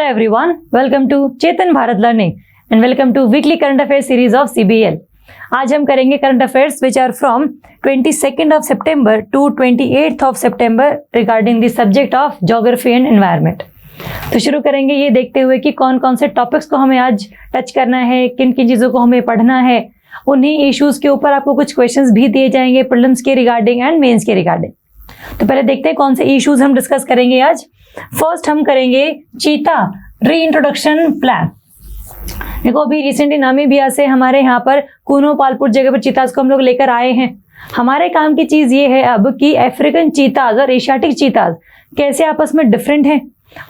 Hello everyone, welcome to Chetan Bharat learning and welcome to weekly current affair series of CBL। आज हम करेंगे current affairs which are from 22nd of September to 28th of September regarding the subject of geography and environment. तो शुरू करेंगे ये देखते हुए कि कौन कौन से टॉपिक्स को हमें आज टच करना है, किन किन चीज़ों को हमें पढ़ना है। उन्हीं इश्यूज़ के ऊपर आपको कुछ क्वेश्चंस भी दिए जाएंगे प्रीलिम्स के रिगार्डिंग एंड मेंस के रिगार्डिंग। तो पहले देखते हैं कौन से इश्यूज हम डिस्कस करेंगे आज। फर्स्ट हम करेंगे चीता री इंट्रोडक्शन प्लान। देखो अभी रिसेंटली नामीबिया से हमारे यहाँ पर कूनो पालपुर जगह पर चीताज को हम लोग लेकर आए हैं। हमारे काम की चीज ये है अब कि अफ्रीकन चीताज और एशियाटिक चीताज कैसे आपस में डिफरेंट हैं,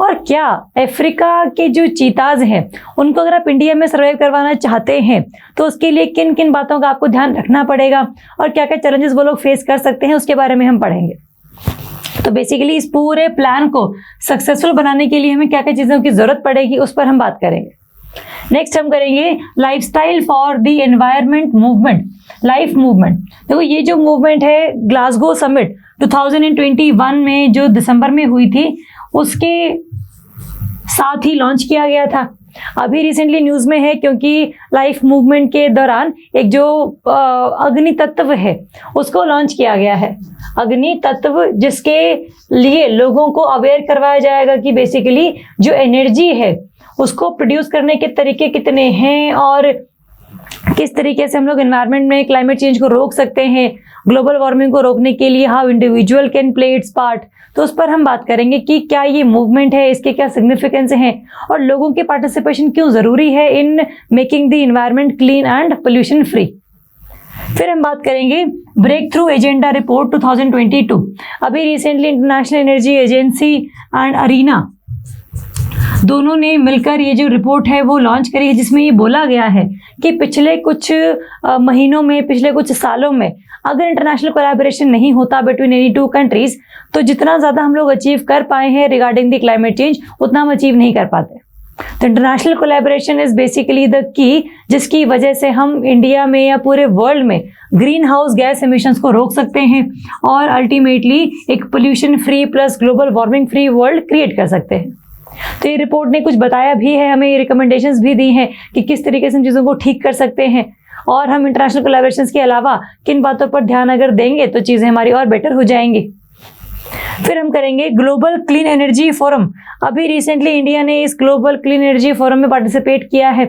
और क्या अफ्रीका के जो चीताज हैं उनको अगर आप इंडिया में सर्वाइव करवाना चाहते हैं तो उसके लिए किन किन बातों का आपको ध्यान रखना पड़ेगा और क्या क्या चैलेंजेस वो लोग फेस कर सकते हैं, उसके बारे में हम पढ़ेंगे। तो बेसिकली इस पूरे प्लान को सक्सेसफुल बनाने के लिए हमें क्या क्या चीज़ों की जरूरत पड़ेगी उस पर हम बात करेंगे। नेक्स्ट हम करेंगे lifestyle for the environment movement, life movement. देखो ये जो मूवमेंट है ग्लासगो समिट 2021 में जो दिसंबर में हुई थी उसके साथ ही लॉन्च किया गया था। अभी रिसेंटली न्यूज़ में है क्योंकि लाइफ मूवमेंट के दौरान एक जो अग्नि तत्व है उसको लॉन्च किया गया है। अग्नि तत्व जिसके लिए लोगों को अवेयर करवाया जाएगा कि बेसिकली जो एनर्जी है उसको प्रोड्यूस करने के तरीके कितने हैं और किस तरीके से हम लोग एनवायरनमेंट में क्लाइमेट चेंज को रोक सकते हैं, ग्लोबल वार्मिंग को रोकने के लिए how individual can play it's part. तो उस पर हम बात करेंगे कि क्या ये मूवमेंट है, इसके क्या सिग्निफिकेंस हैं और लोगों के पार्टिसिपेशन क्यों ज़रूरी है in making the environment clean and pollution free. फिर हम बात करेंगे ब्रेक थ्रू एजेंडा रिपोर्ट 2022। अभी recently international energy agency and IRENA दोनों ने मिलकर ये जो रिपोर्ट है वो लॉन्च करी है, जिसमें ये बोला गया है कि पिछले कुछ महीनों में, पिछले कुछ सालों में अगर इंटरनेशनल कोलैबोरेशन नहीं होता बिटवीन एनी टू कंट्रीज तो जितना ज़्यादा हम लोग अचीव कर पाए हैं रिगार्डिंग द क्लाइमेट चेंज उतना हम अचीव नहीं कर पाते। तो international collaboration is basically the key जिसकी वजह से हम इंडिया में या पूरे वर्ल्ड में ग्रीन हाउस गैस एमिशंस को रोक सकते हैं और अल्टीमेटली एक pollution free plus global warming free world create कर सकते हैं। तो ये रिपोर्ट ने कुछ बताया भी है, हमें रिकमेंडेशंस भी दी हैं कि किस तरीके से इन चीज़ों को ठीक कर सकते हैं और हम इंटरनेशनल कोलैबोरेशंस के अलावा किन बातों पर ध्यान अगर देंगे तो चीज़ें हमारी और बेटर हो जाएंगी। फिर हम करेंगे ग्लोबल क्लीन एनर्जी फोरम। अभी रिसेंटली इंडिया ने इस ग्लोबल क्लीन एनर्जी फोरम में पार्टिसिपेट किया है।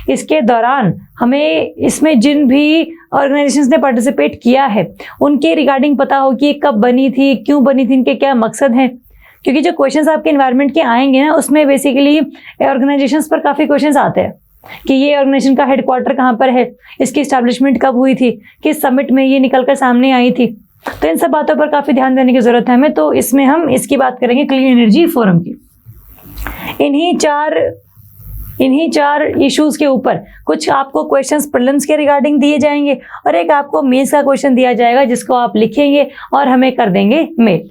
इसके दौरान हमें इसमें जिन भी ऑर्गेनाइजेशंस ने पार्टिसिपेट किया है उनके रिगार्डिंग पता हो कि कब बनी थी, क्यों बनी थी, इनके क्या मकसद हैं। क्योंकि जो क्वेश्चंस आपके एनवायरनमेंट के आएंगे ना उसमें बेसिकली ऑर्गेनाइजेशंस पर काफ़ी क्वेश्चंस आते हैं कि ये ऑर्गेनाइजेशन का हेडक्वार्टर कहाँ पर है, इसकी एस्टैब्लिशमेंट कब हुई थी, किस समिट में ये निकल कर सामने आई थी। तो इन सब बातों पर काफ़ी ध्यान देने की ज़रूरत है हमें। तो इसमें हम इसकी बात करेंगे क्लीन एनर्जी फोरम की। इन्हीं चार इश्यूज के ऊपर कुछ आपको क्वेश्चंस प्रीलिम्स के रिगार्डिंग दिए जाएंगे और एक आपको मेंस का क्वेश्चन दिया जाएगा जिसको आप लिखेंगे और हमें कर देंगे मेल।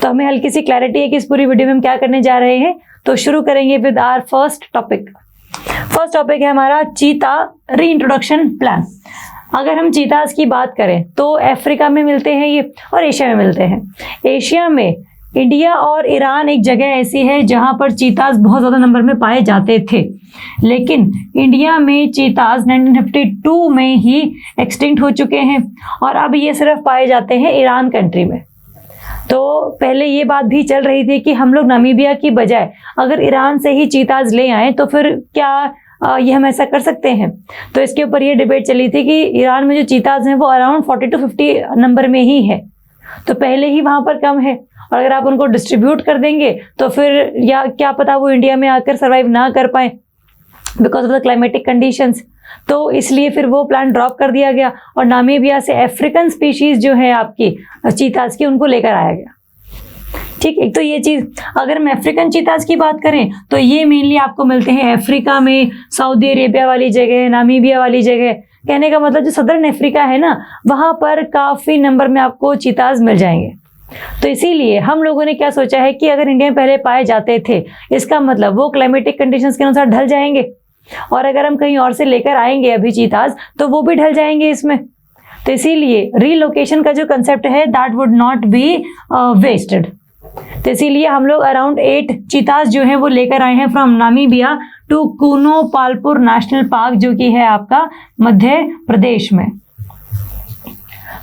तो हमें हल्की सी क्लैरिटी है कि इस पूरी वीडियो में हम क्या करने जा रहे हैं। तो शुरू करेंगे with our first topic. First topic है हमारा चीता री इंट्रोडक्शन प्लान। अगर हम चीताज की बात करें तो अफ्रीका में मिलते हैं ये और एशिया में मिलते हैं। एशिया में इंडिया और ईरान एक जगह ऐसी है जहां पर चीताज बहुत ज़्यादा नंबर में पाए जाते थे, लेकिन इंडिया में चीताज 1952 में ही एक्सटिंक्ट हो चुके हैं और अब ये सिर्फ पाए जाते हैं ईरान कंट्री में। तो पहले ये बात भी चल रही थी कि हम लोग नामीबिया की बजाय अगर ईरान से ही चीताज ले आए तो फिर क्या ये हम ऐसा कर सकते हैं। तो इसके ऊपर ये डिबेट चली थी कि ईरान में जो चीताज हैं वो अराउंड 40 to 50 नंबर में ही है, तो पहले ही वहाँ पर कम है और अगर आप उनको डिस्ट्रीब्यूट कर देंगे तो फिर या क्या पता वो इंडिया में आकर सर्वाइव ना कर पाए because of the climatic conditions. तो इसलिए फिर वो प्लान ड्रॉप कर दिया गया और नामीबिया से अफ्रीकन स्पीशीज जो है आपकी चीताज की उनको लेकर आया गया। ठीक, एक तो ये चीज़। अगर हम अफ्रीकन चीताज की बात करें तो ये मेनली आपको मिलते हैं अफ्रीका में, सऊदी अरेबिया वाली जगह, नामीबिया वाली जगह। कहने का मतलब जो सदर्न अफ्रीका है ना वहाँ पर काफ़ी नंबर में आपको चीताज मिल जाएंगे। तो इसीलिए हम लोगों ने क्या सोचा है कि अगर इंडिया में पहले पाए जाते थे इसका मतलब वो क्लाइमेटिक कंडीशंस के अनुसार ढल जाएंगे और अगर हम कहीं और से लेकर आएंगे अभी चीताज तो वो भी ढल जाएंगे इसमें। तो इसीलिए रीलोकेशन का जो कंसेप्ट है that would not be wasted. तो इसीलिए हम लोग अराउंड 8 चीताज जो है वो लेकर आए हैं from Namibia to Kuno Palpur national park, जो कि है आपका मध्य प्रदेश में।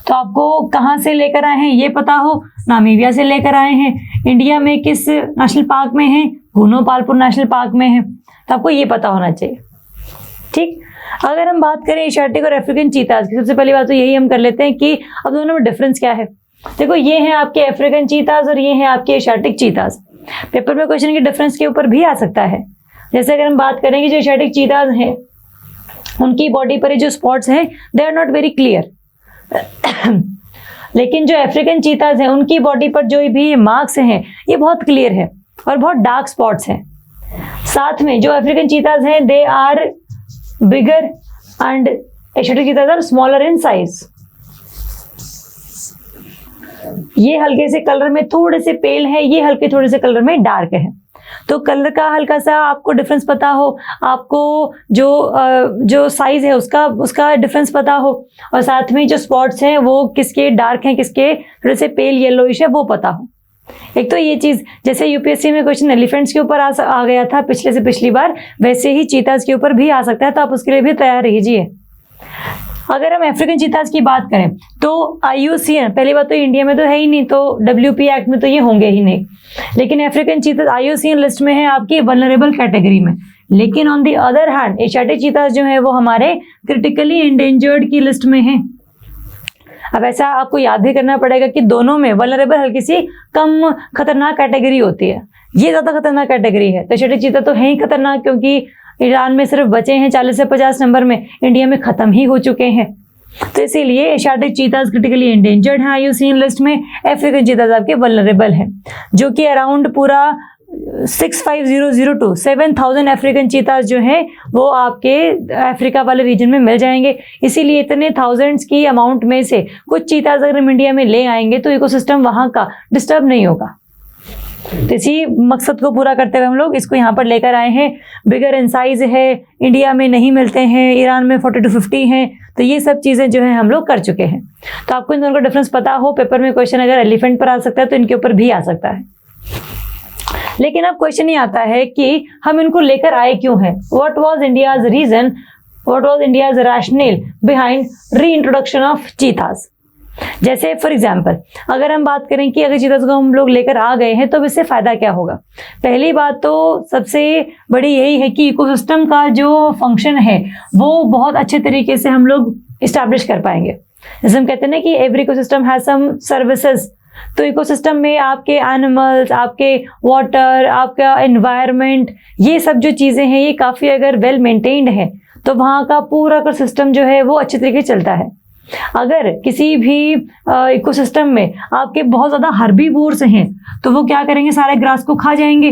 तो आपको कहाँ से लेकर आए हैं ये पता हो, नामीबिया से लेकर आए हैं। इंडिया में किस नेशनल पार्क में है? कूनो पालपुर नेशनल पार्क में है। तो आपको ये पता होना चाहिए, ठीक। अगर हम बात करें एशियाटिक और अफ्रीकन चीताज की, सबसे पहली बात तो यही हम कर लेते हैं कि अब दोनों में डिफरेंस क्या है। देखो, ये हैं आपके अफ्रीकन चीताज और ये हैं आपके एशियाटिक चीताज। पेपर में क्वेश्चन के डिफरेंस के ऊपर भी आ सकता है। जैसे अगर हम बात करें कि जो एशियाटिक चीताज हैं उनकी बॉडी पर जो स्पॉट्स हैं they are not very clear, लेकिन जो अफ्रीकन चीताज हैं उनकी बॉडी पर जो भी मार्क्स हैं ये बहुत क्लियर है और बहुत डार्क स्पॉट्स हैं। साथ में जो अफ्रीकन चीताज हैं they are bigger and Asiatic cheetahs are smaller in size. ये हल्के से कलर में थोड़े से पेल है, ये हल्के थोड़े से कलर में डार्क है। तो कलर का हल्का सा आपको डिफरेंस पता हो, आपको जो साइज है उसका डिफरेंस पता हो, और साथ में जो स्पॉट्स हैं वो किसके डार्क हैं किसके थोड़े से पेल येलोइश है वो पता हो। एक तो ये चीज, जैसे यूपीएससी में क्वेश्चन एलिफेंट्स के ऊपर आ गया था पिछले से पिछली बार, वैसे ही चीताज के ऊपर भी आ सकता है, तो आप उसके लिए भी तैयार रहिए। अगर हम अफ्रीकन चीताज की बात करें तो IUCN, पहली बात तो इंडिया में तो है ही नहीं, तो WP एक्ट में तो ये होंगे ही नहीं, लेकिन अफ्रीकन चीताज IUCN लिस्ट में है आपकी वल्नरेबल कैटेगरी में। लेकिन on the other hand Asiatic cheetahs जो है वो हमारे क्रिटिकली एंडेंजर्ड की लिस्ट में है। अब ऐसा आपको याद भी करना पड़ेगा कि दोनों में वल्नरेबल हल्की सी कम खतरनाक कैटेगरी होती है, ये ज्यादा खतरनाक कैटेगरी है। तो एशियाटिक चीता तो है ही खतरनाक, क्योंकि ईरान में सिर्फ बचे हैं 40 से 50 नंबर में, इंडिया में खत्म ही हो चुके हैं। तो इसीलिए एशियाटिक चीताज क्रिटिकली एंडेंजर्ड है IUCN लिस्ट में। अफ्रीकन चीताज आपके वल्नरेबल है, जो कि अराउंड पूरा 65,000 to 7,000 अफ्रीकन चीताज जो हैं वो आपके अफ्रीका वाले रीजन में मिल जाएंगे। इसीलिए इतने थाउजेंड्स की अमाउंट में से कुछ चीताज अगर हम इंडिया में ले आएंगे तो इकोसिस्टम वहां का डिस्टर्ब नहीं होगा। तो इसी मकसद को पूरा करते हुए हम लोग इसको यहाँ पर लेकर आए हैं। बिगर इन साइज है, इंडिया में नहीं मिलते हैं, ईरान में 40 to 50 हैं, तो ये सब चीज़ें जो है हम लोग कर चुके हैं। तो आपको इन दोनों का डिफरेंस पता हो, पेपर में क्वेश्चन अगर एलिफेंट पर आ सकता है तो इनके ऊपर भी आ सकता है। लेकिन अब क्वेश्चन ये आता है कि हम इनको लेकर आए क्यों हैं। What was India's reason, what was India's rationale behind reintroduction of cheetahs. जैसे फॉर एग्जाम्पल अगर हम बात करें कि अगर चीताज को हम लोग लेकर आ गए हैं तो इससे फायदा क्या होगा। पहली बात तो सबसे बड़ी यही है कि इकोसिस्टम का जो फंक्शन है वो बहुत अच्छे तरीके से हम लोग इस्टेब्लिश कर पाएंगे। जैसे हम कहते हैं ना कि every ecosystem has some services, तो इकोसिस्टम में आपके एनिमल्स, आपके वाटर, आपका एनवायरनमेंट, ये सब जो चीज़ें हैं ये काफ़ी अगर वेल मेंटेन्ड है तो वहाँ का पूरा का सिस्टम जो है वो अच्छे तरीके से चलता है। अगर किसी भी इकोसिस्टम में आपके बहुत ज़्यादा हर्बीवोर्स हैं तो वो क्या करेंगे, सारे ग्रास को खा जाएंगे,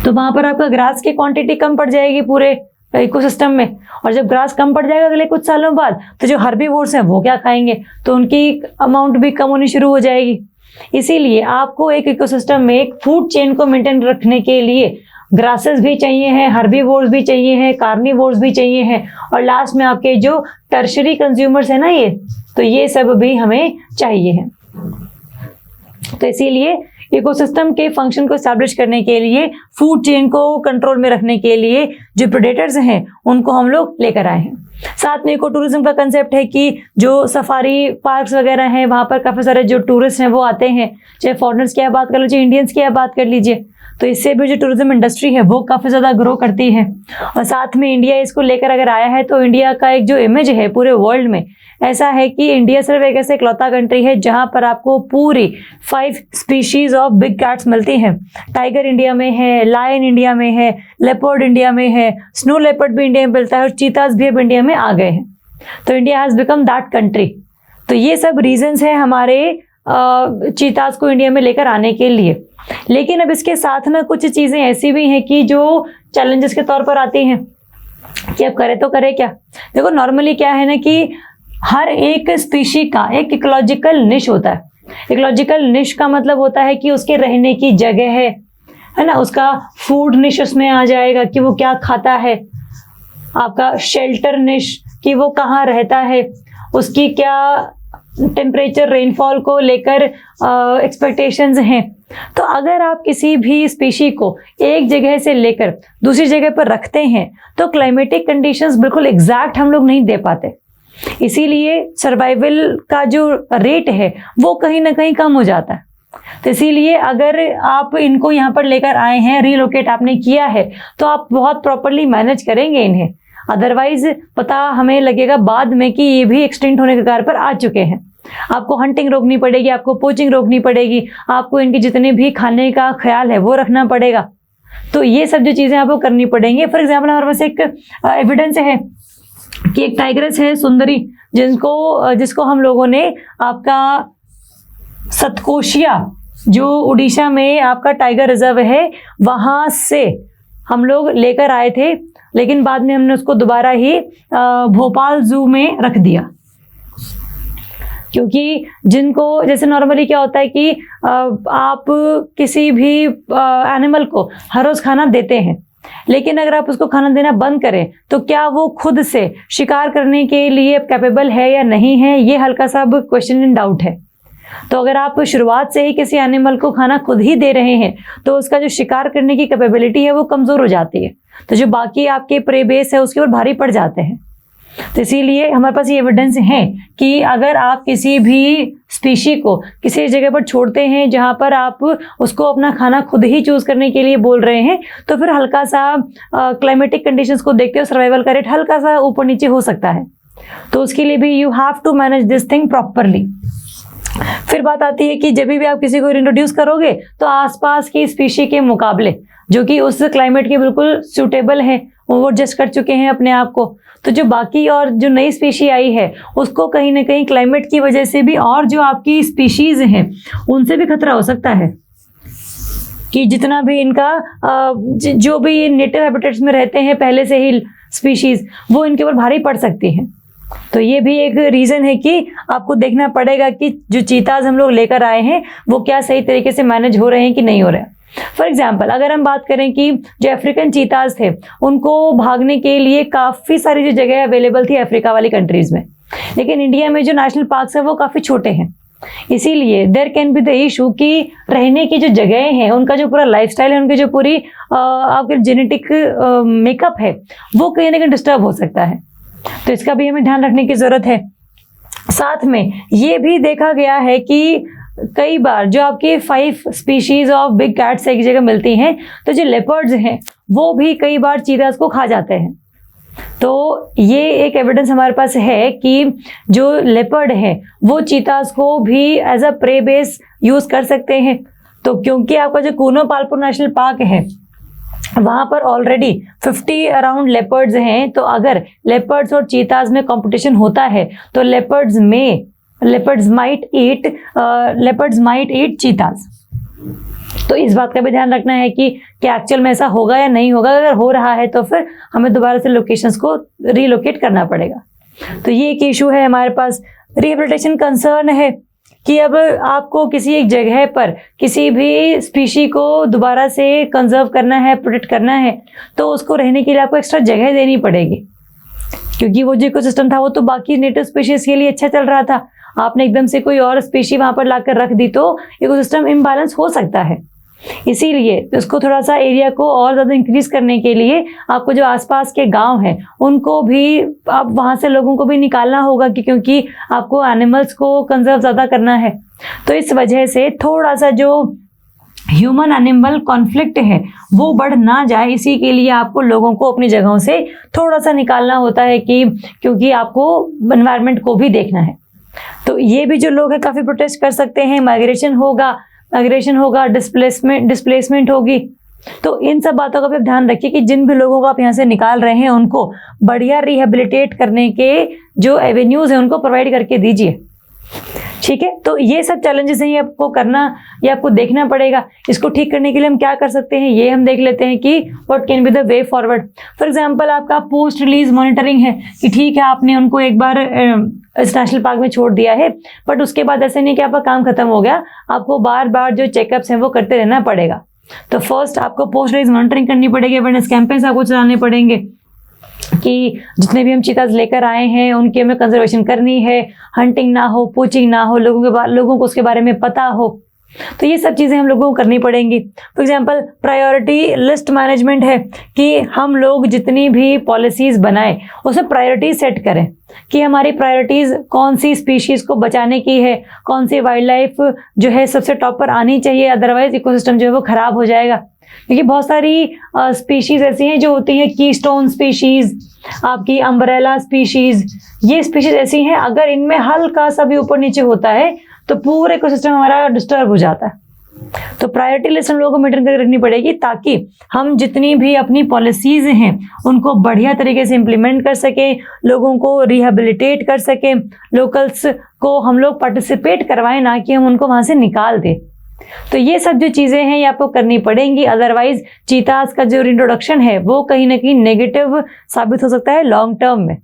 तो वहाँ पर आपका ग्रास की क्वांटिटी कम पड़ जाएगी पूरे इकोसिस्टम में। और जब ग्रास कम पड़ जाएगा अगले कुछ सालों बाद तो जो हर्बीवोर्स हैं वो क्या खाएंगे, तो उनकी अमाउंट भी कम होनी शुरू हो जाएगी। इसीलिए आपको एक इकोसिस्टम में एक फूड चेन को मेंटेन रखने के लिए ग्रासेस भी चाहिए हैं, हर्बीवोर्स भी चाहिए हैं, कार्निवोर्स भी चाहिए हैं, और लास्ट में आपके जो टर्शरी कंज्यूमर्स है ना ये, तो ये सब भी हमें चाहिए हैं। तो इसीलिए इकोसिस्टम के फंक्शन को एस्टैब्लिश करने के लिए, फूड चेन को कंट्रोल में रखने के लिए जो प्रेडेटर्स हैं उनको हम लोग लेकर आए हैं। साथ में इको टूरिज्म का कंसेप्ट है कि जो सफारी पार्क्स वगैरह हैं वहाँ पर काफ़ी सारे जो टूरिस्ट हैं वो आते हैं, चाहे फॉरेनर्स की आप बात कर लो, चाहे इंडियंस की आप बात कर लीजिए, तो इससे भी जो टूरिज्म इंडस्ट्री है वो काफ़ी ज़्यादा ग्रो करती है। और साथ में इंडिया इसको लेकर अगर आया है तो इंडिया का एक जो इमेज है पूरे वर्ल्ड में ऐसा है कि इंडिया सिर्फ एक ऐसे इकलौता कंट्री है जहाँ पर आपको पूरी 5 स्पीशीज ऑफ बिग कैट्स मिलती हैं। टाइगर इंडिया में है, लायन इंडिया में है, लेपर्ड इंडिया में है, स्नो लेपर्ड भी इंडिया में मिलता है, और चीताज भी अब इंडिया में आ गए हैं। तो India has become that country. तो ये सब रीजंस हैं हमारे चीताज को इंडिया में लेकर आने के लिए। लेकिन अब इसके साथ में कुछ चीज़ें ऐसी भी हैं कि जो चैलेंजेस के तौर पर आती हैं कि अब करे तो करे क्या। देखो नॉर्मली क्या है ना कि हर एक स्पीशी का एक इकोलॉजिकल निश होता है। इकोलॉजिकल निश का मतलब होता है कि उसके रहने की जगह है ना, उसका फूड निश उसमें आ जाएगा कि वो क्या खाता है, आपका शेल्टर निश कि वो कहाँ रहता है, उसकी क्या टेम्परेचर, रेनफॉल को लेकर एक्सपेक्टेशंस हैं। तो अगर आप किसी भी स्पीशी को एक जगह से लेकर दूसरी जगह पर रखते हैं तो क्लाइमेटिक कंडीशंस बिल्कुल एग्जैक्ट हम लोग नहीं दे पाते, इसीलिए सर्वाइवल का जो रेट है वो कहीं ना कहीं कम हो जाता है। तो इसीलिए अगर आप इनको यहाँ पर लेकर आए हैं, रीलोकेट आपने किया है, तो आप बहुत प्रॉपरली मैनेज करेंगे इन्हें, अदरवाइज पता हमें लगेगा बाद में कि ये भी एक्सटिंक्ट होने के कगार पर आ चुके हैं। आपको हंटिंग रोकनी पड़ेगी, आपको पोचिंग रोकनी पड़ेगी, आपको इनके जितने भी खाने का ख्याल है वो रखना पड़ेगा। तो ये सब जो चीज़ें आपको करनी पड़ेंगी। फॉर एग्जाम्पल हमारे पास एक एविडेंस है कि एक टाइग्रेस है सुंदरी, जिसको हम लोगों ने आपका सतकोशिया, जो उड़ीसा में आपका टाइगर रिजर्व है, वहाँ से हम लोग लेकर आए थे, लेकिन बाद में हमने उसको दोबारा ही भोपाल जू में रख दिया। क्योंकि जिनको जैसे नॉर्मली क्या होता है कि आप किसी भी एनिमल को हर रोज़ खाना देते हैं, लेकिन अगर आप उसको खाना देना बंद करें तो क्या वो खुद से शिकार करने के लिए कैपेबल है या नहीं है, ये हल्का सा अब क्वेश्चन इन डाउट है। तो अगर आप शुरुआत से ही किसी एनिमल को खाना खुद ही दे रहे हैं तो उसका जो शिकार करने की कैपेबिलिटी है वो कमज़ोर हो जाती है, तो जो बाकी आपके प्रे बेस है उसके ऊपर भारी पड़ जाते हैं। तो इसीलिए हमारे पास ये एविडेंस है कि अगर आप किसी भी स्पीशी को किसी जगह पर छोड़ते हैं जहाँ पर आप उसको अपना खाना खुद ही चूज करने के लिए बोल रहे हैं, तो फिर हल्का सा क्लाइमेटिक कंडीशंस को देखते हुए सर्वाइवल का रेट हल्का सा ऊपर नीचे हो सकता है। तो उसके लिए भी you have to manage this thing properly. फिर बात आती है कि जब भी आप किसी को इंट्रोड्यूस करोगे तो आसपास की स्पीशी के मुकाबले जो कि उस क्लाइमेट के बिल्कुल सूटेबल है, वो एडजस्ट कर चुके हैं अपने आप को, तो जो बाकी और जो नई स्पीशी आई है उसको कहीं ना कहीं क्लाइमेट की वजह से भी और जो आपकी स्पीशीज हैं उनसे भी खतरा हो सकता है कि जितना भी इनका जो भी नेटिव हैबिटेट्स में रहते हैं पहले से ही स्पीशीज, वो इनके ऊपर भारी पड़ सकती हैं। तो ये भी एक रीज़न है कि आपको देखना पड़ेगा कि जो चीताज हम लोग लेकर आए हैं वो क्या सही तरीके से मैनेज हो रहे हैं कि नहीं हो रहे हैं। फॉर एग्जाम्पल अगर हम बात करें कि जो अफ्रीकन चीताज थे उनको भागने के लिए काफ़ी सारी जो जगह अवेलेबल थी अफ्रीका वाली कंट्रीज़ में, लेकिन इंडिया में जो नेशनल पार्क्स हैं वो काफ़ी छोटे हैं, इसीलिए there can be the issue कि रहने की जो जगह हैं, उनका जो पूरा लाइफस्टाइल है, उनकी जो पूरी आपके जेनेटिक मेकअप है वो कहीं ना कहीं डिस्टर्ब हो सकता है। तो इसका भी हमें ध्यान रखने की ज़रूरत है। साथ में ये भी देखा गया है कि कई बार जो आपकी 5 स्पीशीज ऑफ बिग कैट्स एक जगह मिलती हैं, तो जो लेपर्ड्स हैं वो भी कई बार चीताज को खा जाते हैं। तो ये एक एविडेंस हमारे पास है कि जो लेपर्ड है वो चीताज को भी as a prey base use कर सकते हैं। तो क्योंकि आपका जो कूनो पालपुर नेशनल पार्क है वहाँ पर ऑलरेडी 50 अराउंड लेपर्ड्स हैं, तो अगर लेपर्ड्स और चीताज में कंपटीशन होता है तो लेपर्ड्स माइट ईट चीताज। तो इस बात का भी ध्यान रखना है कि क्या एक्चुअल में ऐसा होगा या नहीं होगा। अगर हो रहा है तो फिर हमें दोबारा से लोकेशंस को रीलोकेट करना पड़ेगा। तो ये एक इशू है हमारे पास। रिहेबिलिटेशन कंसर्न है कि अब आपको किसी एक जगह पर किसी भी स्पीशी को दोबारा से कंजर्व करना है, प्रोटेक्ट करना है, तो उसको रहने के लिए आपको एक्स्ट्रा जगह देनी पड़ेगी, क्योंकि वो जो इकोसिस्टम था वो तो बाकी नेटिव स्पीशीज के लिए अच्छा चल रहा था। आपने एकदम से कोई और स्पीशी वहाँ पर लाकर रख दी तो इकोसिस्टम इम्बैलेंस हो सकता है। इसीलिए उसको थोड़ा सा एरिया को और ज़्यादा इंक्रीज करने के लिए आपको जो आसपास के गांव हैं उनको भी अब वहाँ से लोगों को भी निकालना होगा क्योंकि आपको एनिमल्स को कंजर्व ज़्यादा करना है। तो इस वजह से थोड़ा सा जो ह्यूमन एनिमल कॉन्फ्लिक्ट है वो बढ़ ना जाए, इसी के लिए आपको लोगों को अपनी जगहों से थोड़ा सा निकालना होता है क्योंकि आपको एनवायरनमेंट को भी देखना है। तो ये भी जो लोग हैं काफ़ी प्रोटेस्ट कर सकते हैं। माइग्रेशन होगा, डिस्प्लेसमेंट होगी। तो इन सब बातों का भी ध्यान रखिए कि जिन भी लोगों को आप यहाँ से निकाल रहे हैं उनको बढ़िया रिहेबिलिटेट करने के जो एवेन्यूज़ हैं उनको प्रोवाइड करके दीजिए। ठीक है, तो ये सब चैलेंजेस हैं, ये आपको करना, ये आपको देखना पड़ेगा। इसको ठीक करने के लिए हम क्या कर सकते हैं ये हम देख लेते हैं कि what can be the way forward. For example आपका पोस्ट रिलीज मॉनिटरिंग है कि ठीक है आपने उनको एक बार इस नेशनल पार्क में छोड़ दिया है, बट उसके बाद ऐसे नहीं कि आपका काम खत्म हो गया, आपको बार बार जो चेकअप्स हैं वो करते रहना पड़ेगा। तो फर्स्ट आपको पोस्ट रिलीज मॉनिटरिंग करनी पड़ेगी, अवेयरनेस कैंपेन्स आपको चलाने पड़ेंगे। कि जितने भी हम चीताज लेकर आए हैं उनकी हमें कंजर्वेशन करनी है, हंटिंग ना हो, पोचिंग ना हो, लोगों को उसके बारे में पता हो। तो ये सब चीज़ें हम लोगों को करनी पड़ेंगी। For example priority list management है कि हम लोग जितनी भी पॉलिसीज़ बनाएं उसमें प्रायोरिटी सेट करें कि हमारी प्रायोरिटीज़ कौन सी स्पीशीज़ को बचाने की है, कौन सी वाइल्ड लाइफ जो है सबसे टॉप पर आनी चाहिए, अदरवाइज इकोसिस्टम जो है वो ख़राब हो जाएगा। क्योंकि बहुत सारी स्पीशीज़ ऐसी हैं जो होती हैं कीस्टोन स्पीशीज़, आपकी अम्ब्रेला स्पीशीज़, ये स्पीशीज़ ऐसी हैं अगर इनमें हल्का सा भी ऊपर नीचे होता है तो पूरे इकोसिस्टम हमारा डिस्टर्ब हो जाता है। तो प्रायोरिटी लिस्ट हम लोगों को मेंटेन करके रखनी पड़ेगी ताकि हम जितनी भी अपनी पॉलिसीज़ हैं उनको बढ़िया तरीके से इम्प्लीमेंट कर सकें, लोगों को रिहेबिलिटेट कर सकें, लोकल्स को हम लोग पार्टिसिपेट करवाएं, ना कि हम उनको वहाँ से निकाल दें। तो ये सब जो चीज़ें हैं ये आपको करनी पड़ेंगी, अदरवाइज चीताज का जो इंट्रोडक्शन है वो कहीं ना कहीं नेगेटिव साबित हो सकता है लॉन्ग टर्म में।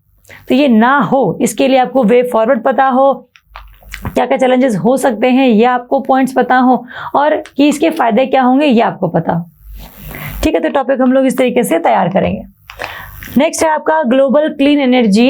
तो ये ना हो, इसके लिए आपको वे फॉरवर्ड पता हो, क्या क्या चैलेंजेस हो सकते हैं ये आपको पॉइंट्स पता हो, और कि इसके फायदे क्या होंगे ये आपको पता हो। ठीक है, तो टॉपिक हम लोग इस तरीके से तैयार करेंगे। नेक्स्ट है आपका global clean energy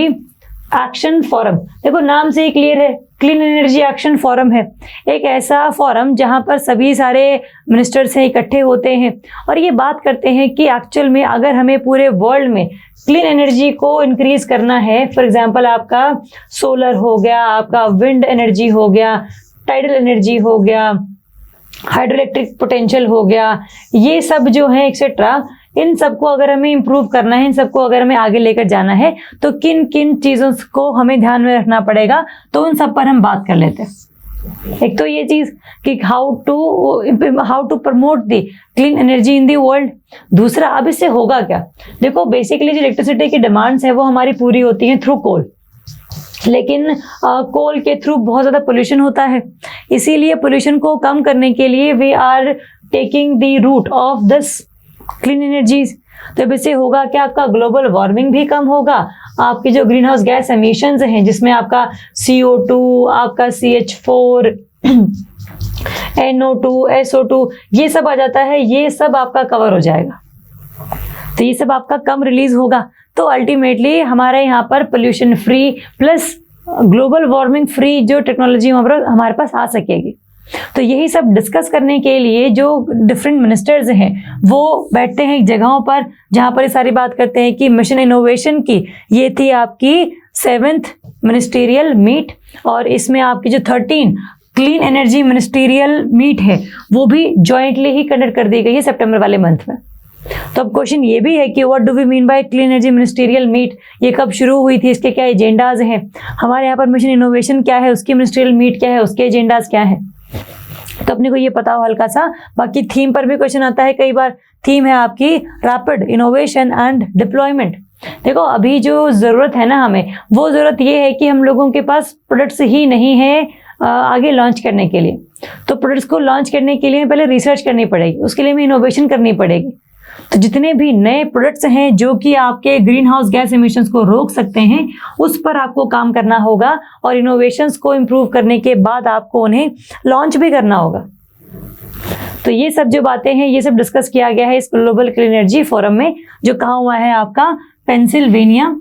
action forum. देखो नाम से ही क्लियर है, क्लीन एनर्जी एक्शन फोरम है, एक ऐसा फोरम जहां पर सभी सारे मिनिस्टर्स हैं इकट्ठे होते हैं और ये बात करते हैं कि एक्चुअल में अगर हमें पूरे वर्ल्ड में क्लीन एनर्जी को इंक्रीज करना है, फॉर एग्जांपल आपका सोलर हो गया, आपका विंड एनर्जी हो गया, टाइडल एनर्जी हो गया, हाइड्रो इलेक्ट्रिक पोटेंशियल हो गया, ये सब जो है एक्सेट्रा, इन सबको अगर हमें इम्प्रूव करना है, इन सबको अगर हमें आगे लेकर जाना है तो किन किन चीज़ों को हमें ध्यान में रखना पड़ेगा, तो उन सब पर हम बात कर लेते हैं। एक तो ये चीज़ कि how to promote the clean energy in the world. दूसरा, अब इससे होगा क्या। देखो बेसिकली जो इलेक्ट्रिसिटी की डिमांड्स है वो हमारी पूरी होती हैं थ्रू कोल, लेकिन कोल के थ्रू बहुत ज़्यादा पोल्यूशन होता है, इसीलिए पोल्यूशन को कम करने के लिए we are taking the route of this clean energies. तो अब इससे होगा कि आपका ग्लोबल वार्मिंग भी कम होगा, आपकी जो ग्रीन हाउस गैस एमिशंस हैं जिसमें आपका CO2, आपका CH4, NO2, SO2 ये सब आ जाता है, ये सब आपका कवर हो जाएगा। तो ये सब आपका कम रिलीज होगा, तो अल्टीमेटली हमारे यहाँ पर pollution free plus global warming free जो टेक्नोलॉजी हमारे पास आ सकेगी। तो यही सब डिस्कस करने के लिए जो डिफरेंट मिनिस्टर्स हैं वो बैठते हैं जगहों पर जहाँ पर ये सारी बात करते हैं कि मिशन इनोवेशन की ये थी आपकी 7th मिनिस्टीरियल मीट, और इसमें आपकी जो 13 क्लीन एनर्जी मिनिस्टीरियल मीट है वो भी जॉइंटली ही कंडक्ट कर दी गई है सितंबर वाले मंथ में। तो अब क्वेश्चन ये भी है कि what do we mean by clean energy ministerial meet, ये कब शुरू हुई थी, इसके क्या एजेंडाज हैं, हमारे यहाँ पर मिशन इनोवेशन क्या है, उसकी मिनिस्टीरियल मीट क्या है, उसके एजेंडाज क्या है, तो अपने को ये पता हो हल्का सा। बाकी थीम पर भी क्वेश्चन आता है कई बार, थीम है आपकी रैपिड इनोवेशन एंड डिप्लॉयमेंट। देखो अभी जो ज़रूरत है ना हमें, वो ज़रूरत ये है कि हम लोगों के पास प्रोडक्ट्स ही नहीं है आगे लॉन्च करने के लिए। तो प्रोडक्ट्स को लॉन्च करने के लिए पहले रिसर्च करनी पड़ेगी, उसके लिए हमें इनोवेशन करनी पड़ेगी। तो जितने भी नए प्रोडक्ट्स हैं जो कि आपके ग्रीन हाउस गैस एमिशंस को रोक सकते हैं उस पर आपको काम करना होगा, और इनोवेशंस को इम्प्रूव करने के बाद आपको उन्हें लॉन्च भी करना होगा। तो ये सब जो बातें हैं ये सब डिस्कस किया गया है इस ग्लोबल क्लीन एनर्जी फोरम में, जो कहाँ हुआ है आपका पेंसिल्वेनिया,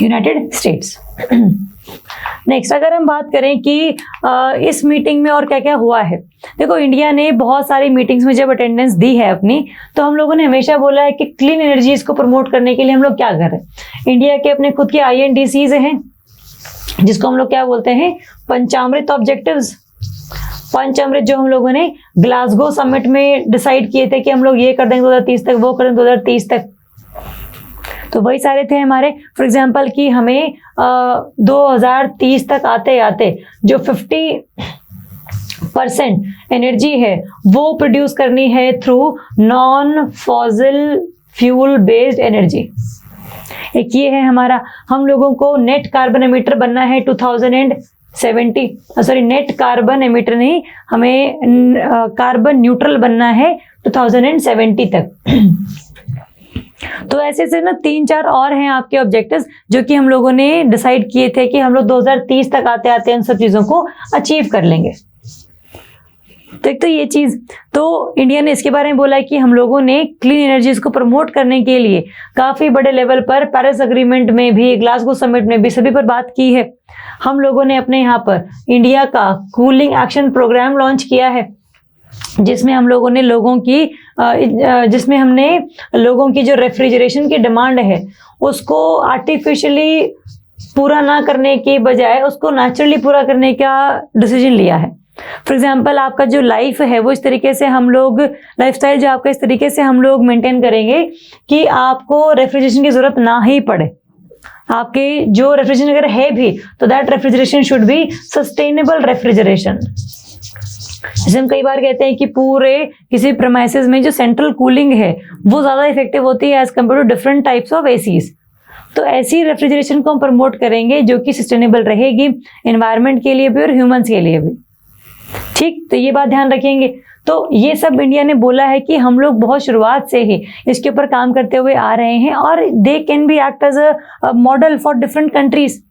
यूनाइटेड स्टेट्स। नेक्स्ट अगर हम बात करें कि इस मीटिंग में और क्या क्या हुआ है, देखो इंडिया ने बहुत सारी मीटिंग्स में जब अटेंडेंस दी है अपनी, तो हम लोगों ने हमेशा बोला है कि क्लीन एनर्जीज को प्रमोट करने के लिए हम लोग क्या कर रहे हैं। इंडिया के अपने खुद के INDCs हैं जिसको हम लोग क्या बोलते हैं, पंचामृत ऑब्जेक्टिव्स। पंचामृत जो हम लोगों ने ग्लासगो समिट में डिसाइड किए थे कि हम लोग ये कर देंगे 2030 तक, वो कर देंगे 2030 तक, तो वही सारे थे हमारे। फॉर एग्जाम्पल कि हमें 2030 तक आते आते जो 50% एनर्जी है वो प्रोड्यूस करनी है through non fossil fuel based energy. एक ये है हमारा, हम लोगों को नेट कार्बन एमिटर बनना है 2070, सॉरी नेट कार्बन एमिटर नहीं, हमें कार्बन न्यूट्रल बनना है 2070 तक। तो ऐसे से ना 3-4 और हैं आपके ऑब्जेक्टिव्स जो कि हम लोगों ने डिसाइड किए थे कि हम लोग 2030 तक आते आते इन सब चीज़ों को अचीव कर लेंगे। तो एक तो ये चीज़, तो इंडिया ने इसके बारे में बोला है कि हम लोगों ने क्लीन एनर्जीज को प्रमोट करने के लिए काफ़ी बड़े लेवल पर पेरिस अग्रीमेंट में भी, ग्लासगो समिट में भी सभी पर बात की है। हम लोगों ने अपने यहाँ पर इंडिया का कूलिंग एक्शन प्रोग्राम लॉन्च किया है, जिसमें हम लोगों ने जिसमें हमने लोगों की जो रेफ्रिजरेशन की डिमांड है उसको आर्टिफिशियली पूरा ना करने के बजाय उसको नेचुरली पूरा करने का डिसीजन लिया है। फॉर एग्जाम्पल, आपका जो लाइफ है वो इस तरीके से हम लोग, लाइफस्टाइल जो आपका इस तरीके से हम लोग मेंटेन करेंगे कि आपको रेफ्रिजरेशन की जरूरत ना ही पड़े। आपके जो रेफ्रिजरेशन अगर है भी तो that refrigeration should be sustainable refrigeration. जैसे हम कई बार कहते हैं कि पूरे किसी प्रेमाइसेस में जो सेंट्रल कूलिंग है वो ज़्यादा इफेक्टिव होती है as compare to different types of ACs. तो ऐसी रेफ्रिजरेशन को हम प्रमोट करेंगे जो कि सस्टेनेबल रहेगी एनवायरनमेंट के लिए भी और ह्यूमंस के लिए भी। ठीक, तो ये बात ध्यान रखेंगे। तो ये सब इंडिया ने बोला है कि हम लोग बहुत शुरुआत से ही इसके ऊपर काम करते हुए आ रहे हैं और they can be act as a model for different countries.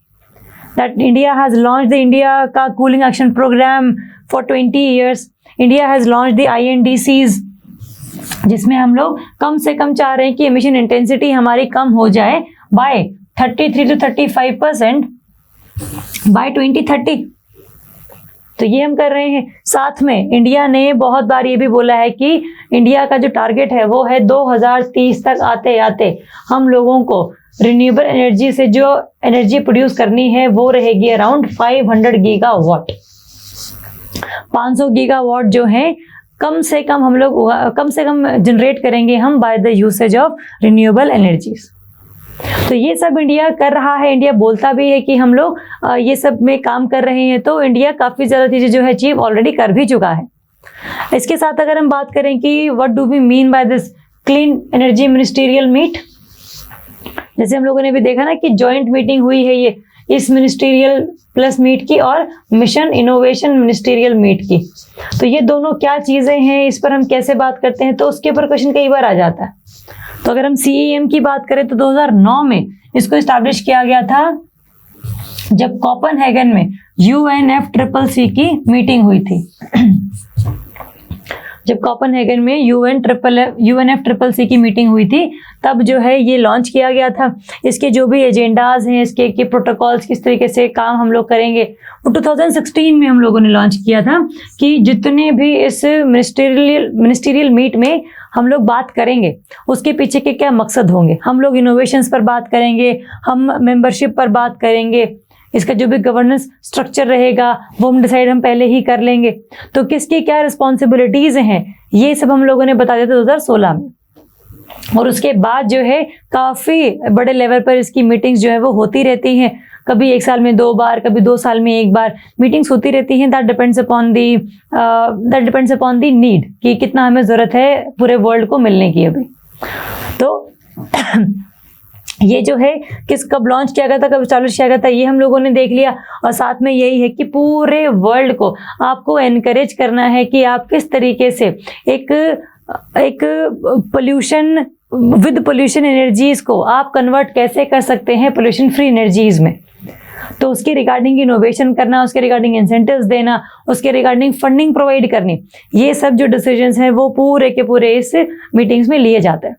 That India has launch the India का cooling action programme for 20 years। India has launch the INDCs, जिसमें हम लोग कम से कम चाह रहे हैं कि एमिशन इंटेंसिटी हमारी कम हो जाए बाय 33 to 35% बाय 2030। तो ये हम कर रहे हैं। साथ में इंडिया ने बहुत बार ये भी बोला है कि इंडिया का जो टारगेट है वो है 2030 तक आते आते हम लोगों को रिन्यूएबल एनर्जी से जो एनर्जी प्रोड्यूस करनी है वो रहेगी अराउंड 500 गीगावाट। 500 गीगावाट जो है कम से कम हम लोग कम से कम जनरेट करेंगे हम by the usage of renewable energies. तो ये सब इंडिया कर रहा है। इंडिया बोलता भी है कि हम लोग ये सब में काम कर रहे हैं, तो इंडिया काफ़ी ज़्यादा चीज़ें जो है अचीव ऑलरेडी कर भी चुका है। इसके साथ अगर हम बात करें कि what do we mean by this clean energy ministerial meet, जैसे हम लोगों ने भी देखा ना कि जॉइंट मीटिंग हुई है ये इस मिनिस्टीरियल प्लस मीट की और मिशन इनोवेशन मिनिस्टीरियल मीट की। तो ये दोनों क्या चीज़ें हैं, इस पर हम कैसे बात करते हैं, तो उसके ऊपर क्वेश्चन कई बार आ जाता है। तो अगर हम CEM की बात करें तो 2009 में इसको इस्टेब्लिश किया गया था, जब कोपेनहेगन में UNFCCC की मीटिंग हुई थी। जब कोपेनहेगन में UNFCCC की मीटिंग हुई थी तब जो है ये लॉन्च किया गया था। इसके जो भी एजेंडाज हैं, इसके प्रोटोकॉल्स, किस तरीके से काम हम लोग करेंगे, वो 2016 में हम लोगों ने लॉन्च किया था कि जितने भी इस मिनिस्टीरियल मीट में हम लोग बात करेंगे उसके पीछे के क्या मकसद होंगे। हम लोग इनोवेशंस पर बात करेंगे, हम मेंबरशिप पर बात करेंगे, इसका जो भी गवर्नेंस स्ट्रक्चर रहेगा वो हम डिसाइड हम पहले ही कर लेंगे। तो किसकी क्या रिस्पॉन्सिबिलिटीज हैं ये सब हम लोगों ने बता दिया था 2016 में। और उसके बाद जो है काफ़ी बड़े लेवल पर इसकी मीटिंग्स जो है वो होती रहती हैं, कभी 1 साल में 2 बार, कभी 2 साल में 1 बार मीटिंग्स होती रहती हैं। That depends upon the need कि कितना हमें ज़रूरत है पूरे वर्ल्ड को मिलने की अभी। तो ये जो है किस कब लॉन्च किया गया था, कब चालू किया गया था, ये हम लोगों ने देख लिया। और साथ में यही है कि पूरे वर्ल्ड को आपको एनकरेज करना है कि आप किस तरीके से एक पोल्यूशन विद पोल्यूशन एनर्जीज को आप कन्वर्ट कैसे कर सकते हैं पोल्यूशन फ्री एनर्जीज में। तो उसके रिगार्डिंग इनोवेशन करना, उसके रिगार्डिंग इंसेंटिव्स देना, उसके रिगार्डिंग फंडिंग प्रोवाइड करनी, ये सब जो डिसीजंस हैं वो पूरे के पूरे इस मीटिंग्स में लिए जाते हैं।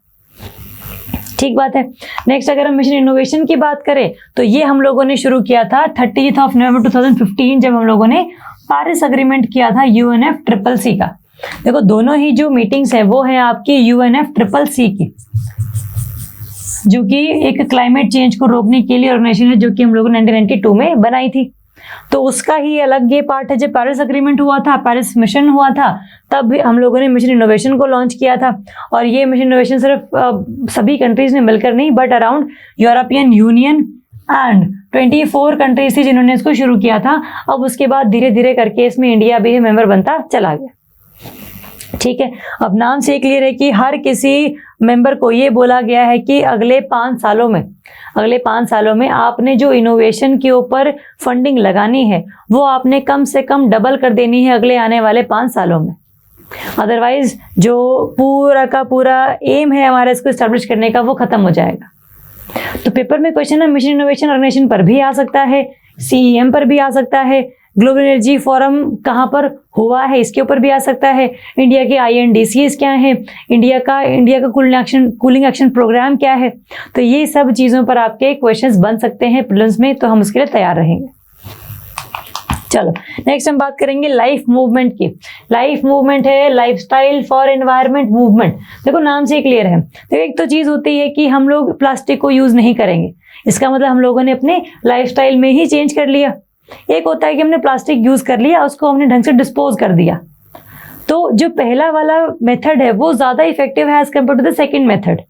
ठीक बात है। नेक्स्ट अगर हम मिशन इनोवेशन की बात करें तो ये हम लोगों ने शुरू किया था 30 नवंबर 2015 जब हम लोगों ने पेरिस अग्रीमेंट किया था UNFCCC का। देखो दोनों ही जो मीटिंग्स है वो है आपकी UNFCCC की, जो कि एक क्लाइमेट चेंज को रोकने के लिए ऑर्गेनाइजेशन है, जो कि हम लोगों ने 1992 में बनाई थी। तो उसका ही अलग ये पार्ट है। जब पेरिस अग्रीमेंट हुआ था, पेरिस मिशन हुआ था, तब हम लोगों ने मिशन इनोवेशन को लॉन्च किया था। और ये मिशन इनोवेशन सिर्फ सभी कंट्रीज ने मिलकर नहीं, but around European union and 24 countries थी जिन्होंने इसको शुरू किया था। अब उसके बाद धीरे धीरे करके इसमें इंडिया भी मेंबर बनता चला गया। ठीक है, अब नाम से क्लियर है कि हर किसी मेंबर को ये बोला गया है कि अगले 5 सालों में आपने जो इनोवेशन के ऊपर फंडिंग लगानी है वो आपने कम से कम डबल कर देनी है अगले आने वाले 5 सालों में। अदरवाइज जो पूरा का पूरा एम है हमारा इसको एस्टेब्लिश करने का वो खत्म हो जाएगा। तो पेपर में क्वेश्चन मिशन इनोवेशन ऑर्गेनाइजेशन पर भी आ सकता है, CEM पर भी आ सकता है, ग्लोबल एनर्जी फोरम कहाँ पर हुआ है इसके ऊपर भी आ सकता है। इंडिया के INDCs क्या है, इंडिया का कूलिंग एक्शन प्रोग्राम क्या है। तो ये सब चीज़ों पर आपके क्वेश्चंस बन सकते हैं प्रीलिम्स में, तो हम उसके लिए तैयार रहेंगे। चलो नेक्स्ट हम बात करेंगे लाइफ मूवमेंट की। लाइफ मूवमेंट है लाइफस्टाइल फॉर एनवायरनमेंट मूवमेंट। देखो नाम से क्लियर है। तो एक तो चीज़ होती है कि हम लोग प्लास्टिक को यूज़ नहीं करेंगे, इसका मतलब हम लोगों ने अपने लाइफस्टाइल में ही चेंज कर लिया। एक होता है कि हमने प्लास्टिक यूज़ कर लिया, उसको हमने ढंग से डिस्पोज कर दिया। तो जो पहला वाला मेथड है वो ज़्यादा इफेक्टिव है as compare to the second method,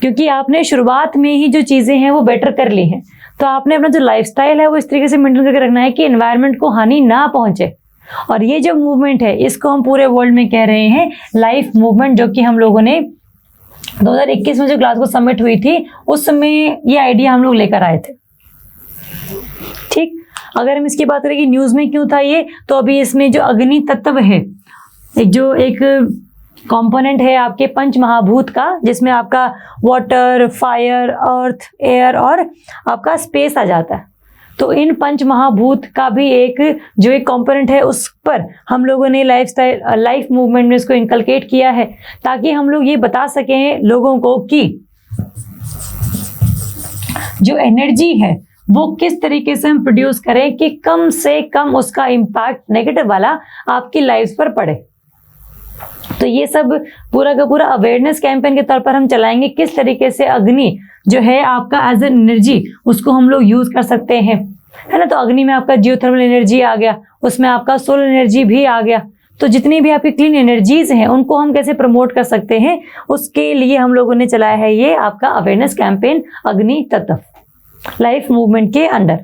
क्योंकि आपने शुरुआत में ही जो चीज़ें हैं वो बेटर कर ली हैं। तो आपने अपना जो लाइफस्टाइल है वो इस तरीके से मेंटेन करके रखना है कि एनवायरनमेंट को हानि ना पहुंचे। और ये जो मूवमेंट है इसको हम पूरे वर्ल्ड में कह रहे हैं लाइफ मूवमेंट, जो कि हम लोगों ने 2021 में जो ग्लासगो समिट हुई थी उस समय ये आइडिया हम लोग लेकर आए थे। ठीक, अगर हम इसकी बात करें कि न्यूज़ में क्यों था ये, तो अभी इसमें जो अग्नि तत्व है, एक कंपोनेंट है आपके पंच महाभूत का, जिसमें आपका वाटर, फायर, अर्थ, एयर और आपका स्पेस आ जाता है। तो इन पंच महाभूत का भी एक कंपोनेंट है, उस पर हम लोगों ने लाइफ मूवमेंट में इसको इनकलकेट किया है, ताकि हम लोग ये बता सकें लोगों को कि जो एनर्जी है वो किस तरीके से हम प्रोड्यूस करें कि कम से कम उसका इम्पैक्ट नेगेटिव वाला आपकी लाइफ पर पड़े। तो ये सब पूरा का पूरा अवेयरनेस कैंपेन के तौर पर हम चलाएंगे, किस तरीके से अग्नि जो है आपका एज एन एनर्जी उसको हम लोग यूज कर सकते हैं, है ना। तो अग्नि में आपका जियोथर्मल एनर्जी आ गया, उसमें आपका सोलर एनर्जी भी आ गया। तो जितनी भी आपकी क्लीन एनर्जीज हैं उनको हम कैसे प्रमोट कर सकते हैं, उसके लिए हम लोगों ने चलाया है ये आपका अवेयरनेस कैंपेन अग्नि तत्व लाइफ मूवमेंट के अंडर।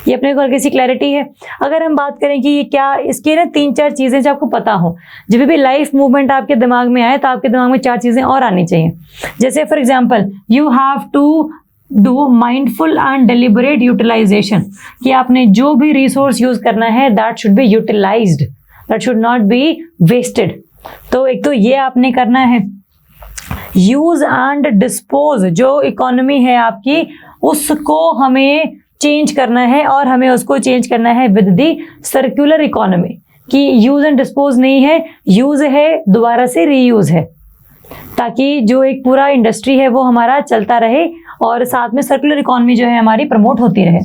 ये अपने को हल्की सी क्लैरिटी है। अगर हम बात करें कि ये क्या, इसके ना 3-4 चीजें जो आपको पता हो, जब भी लाइफ मूवमेंट आपके दिमाग में आए तो आपके दिमाग में 4 चीजें और आनी चाहिए। जैसे for example you have to do mindful and deliberate utilization, कि आपने जो भी रिसोर्स यूज करना है that should be utilized, that should not be wasted. तो एक तो ये आपने करना है। यूज एंड डिस्पोज, जो इकोनॉमी है आपकी उसको हमें चेंज करना है, और हमें उसको चेंज करना है विद दी सर्कुलर इकोनॉमी, कि यूज एंड डिस्पोज नहीं है, यूज है दोबारा से रीयूज है, ताकि जो एक पूरा इंडस्ट्री है वो हमारा चलता रहे और साथ में सर्कुलर इकोनॉमी जो है हमारी प्रमोट होती रहे।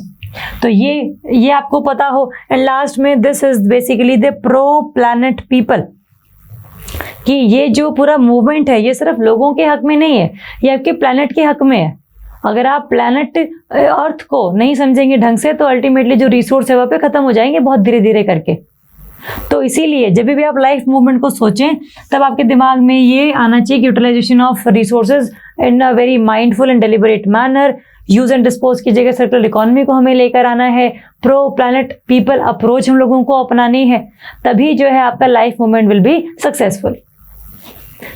तो ये आपको पता हो। एंड लास्ट में this is basically the pro planet people, कि ये जो पूरा मूवमेंट है ये सिर्फ लोगों के हक में नहीं है, ये आपके प्लैनेट के हक में है। अगर आप प्लैनेट अर्थ को नहीं समझेंगे ढंग से तो अल्टीमेटली जो रिसोर्स है वहाँ पे खत्म हो जाएंगे बहुत धीरे धीरे करके। तो इसीलिए जब भी आप लाइफ मूवमेंट को सोचें तब आपके दिमाग में ये आना चाहिए कि utilization of resources in a very mindful and deliberate manner, use and dispose की जगह सर्कुलर इकोनॉमी को हमें लेकर आना है, प्रो प्लैनेट पीपल अप्रोच हम लोगों को अपनानी है, तभी जो है आपका life movement will be successful.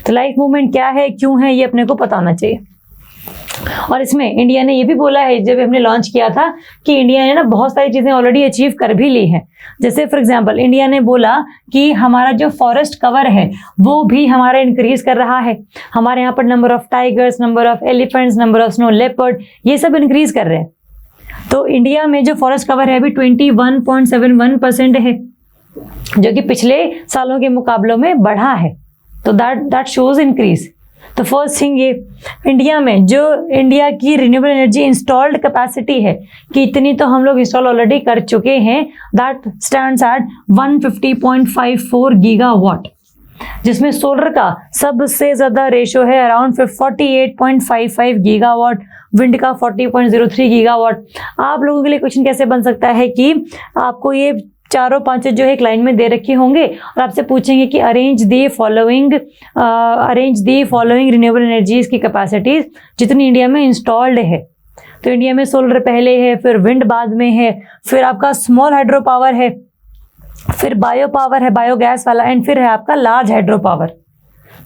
तो लाइफ मूवमेंट क्या है, क्यों है, ये अपने को पता होना चाहिए। और इसमें इंडिया ने ये भी बोला है, जब हमने लॉन्च किया था, कि इंडिया ने ना बहुत सारी चीजें ऑलरेडी अचीव कर भी ली हैं। जैसे फॉर एग्जांपल इंडिया ने बोला कि हमारा जो फॉरेस्ट कवर है वो भी हमारा इंक्रीज कर रहा है। हमारे यहाँ पर number of tigers, number of elephants, number of snow leopard, ये सब इंक्रीज कर रहे हैं। तो इंडिया में जो फॉरेस्ट कवर है अभी 21.71% है, जो कि पिछले सालों के मुकाबलों में बढ़ा है। तो दैट शोज इंक्रीज। तो फर्स्ट थिंग ये इंडिया में जो इंडिया की रिन्यूएबल एनर्जी इंस्टॉल्ड कैपेसिटी है कि इतनी तो हम लोग इंस्टॉल ऑलरेडी कर चुके हैं, दैट स्टैंड्स एट 150.54 गीगावाट, जिसमें सोलर का सबसे ज्यादा रेशो है अराउंड 48.55 गीगावाट, विंड का 40.03 गीगावाट। आप लोगों के लिए क्वेश्चन कैसे बन सकता है कि आपको ये चारों पांचों जो एक लाइन में दे रखे होंगे और आपसे पूछेंगे कि arrange the following renewable energies की कैपेसिटीज जितनी इंडिया में इंस्टॉल्ड है। तो इंडिया में सोलर पहले है, फिर विंड बाद में है, फिर आपका स्मॉल हाइड्रो पावर है, फिर बायो पावर है, बायोगैस वाला, एंड फिर है आपका लार्ज हाइड्रो पावर।